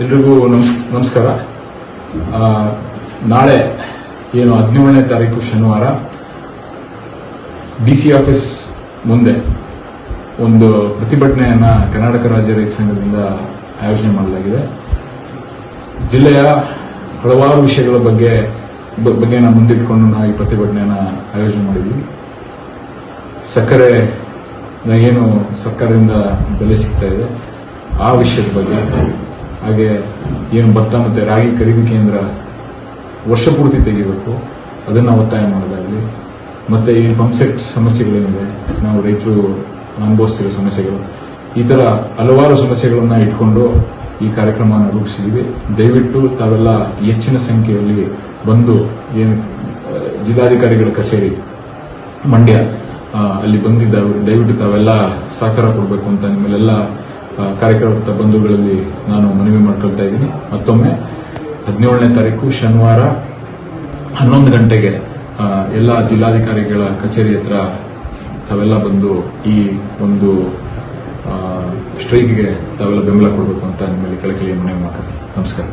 ಎಲ್ರಿಗೂ ನಮಸ್ಕಾರ. ನಾಳೆ ಏನು 17ನೇ ತಾರೀಕು ಶನಿವಾರ ಡಿಸಿ ಆಫೀಸ್ ಮುಂದೆ ಒಂದು ಪ್ರತಿಭಟನೆಯನ್ನ ಕರ್ನಾಟಕ ರಾಜ್ಯ ರೈತ ಸಂಘದಿಂದ ಆಯೋಜನೆ ಮಾಡಲಾಗಿದೆ. ಜಿಲ್ಲೆಯ ಹಲವಾರು ವಿಷಯಗಳ ಬಗ್ಗೆ ನಾವು ಮುಂದಿಟ್ಕೊಂಡು ನಾವು ಈ ಪ್ರತಿಭಟನೆಯನ್ನ ಆಯೋಜನೆ ಮಾಡಿದ್ವಿ. ಸಕ್ಕರೆ ಏನು ಸರ್ಕಾರದಿಂದ ಬೆಲೆ ಸಿಗ್ತಾ ಇದೆ ಆ ವಿಷಯದ ಬಗ್ಗೆ, ಹಾಗೆ ಏನು ಭತ್ತ ಮತ್ತೆ ರಾಗಿ ಖರೀದಿ ಕೇಂದ್ರ ವರ್ಷ ಪೂರ್ತಿ ತೆಗಿಬೇಕು ಅದನ್ನ ಒತ್ತಾಯ ಮಾಡೋದಾಗಲಿ, ಮತ್ತೆ ಈ ಪಂಪ್ಸೆಟ್ ಸಮಸ್ಯೆಗಳೇನಿದೆ, ನಾವು ರೈತರು ಅನುಭವಿಸ್ತಿರೋ ಸಮಸ್ಯೆಗಳು, ಈ ತರ ಹಲವಾರು ಸಮಸ್ಯೆಗಳನ್ನ ಇಟ್ಕೊಂಡು ಈ ಕಾರ್ಯಕ್ರಮವನ್ನು ರೂಪಿಸಿದ್ವಿ. ದಯವಿಟ್ಟು ತಾವೆಲ್ಲ ಹೆಚ್ಚಿನ ಸಂಖ್ಯೆಯಲ್ಲಿ ಬಂದು ಏನು ಜಿಲ್ಲಾಧಿಕಾರಿಗಳ ಕಚೇರಿ ಮಂಡ್ಯ ಅಲ್ಲಿ ಬಂದಿದ್ದಾವೆ, ದಯವಿಟ್ಟು ತಾವೆಲ್ಲ ಸಹಕಾರ ಕೊಡಬೇಕು ಅಂತ ನಿಮ್ಮೆಲ್ಲ ಕಾರ್ಯಕರ್ತ ಬಂಧುಗಳಲ್ಲಿ ನಾನು ಮನವಿ ಮಾಡ್ಕೊಳ್ತಾ ಇದ್ದೀನಿ. ಮತ್ತೊಮ್ಮೆ 17ನೇ ತಾರೀಕು ಶನಿವಾರ 11 ಗಂಟೆಗೆ ಎಲ್ಲ ಜಿಲ್ಲಾಧಿಕಾರಿಗಳ ಕಚೇರಿ ಹತ್ರ ತಾವೆಲ್ಲ ಬಂದು ಈ ಒಂದು ಸ್ಟ್ರೈಕ್ಗೆ ತಾವೆಲ್ಲ ಬೆಂಬಲ ಕೊಡಬೇಕು ಅಂತ ನಿಮ್ಮಲ್ಲಿ ಕಳಕಳಿಯ ಮನವಿ ಮಾಡ್ತೀನಿ. ನಮಸ್ಕಾರ.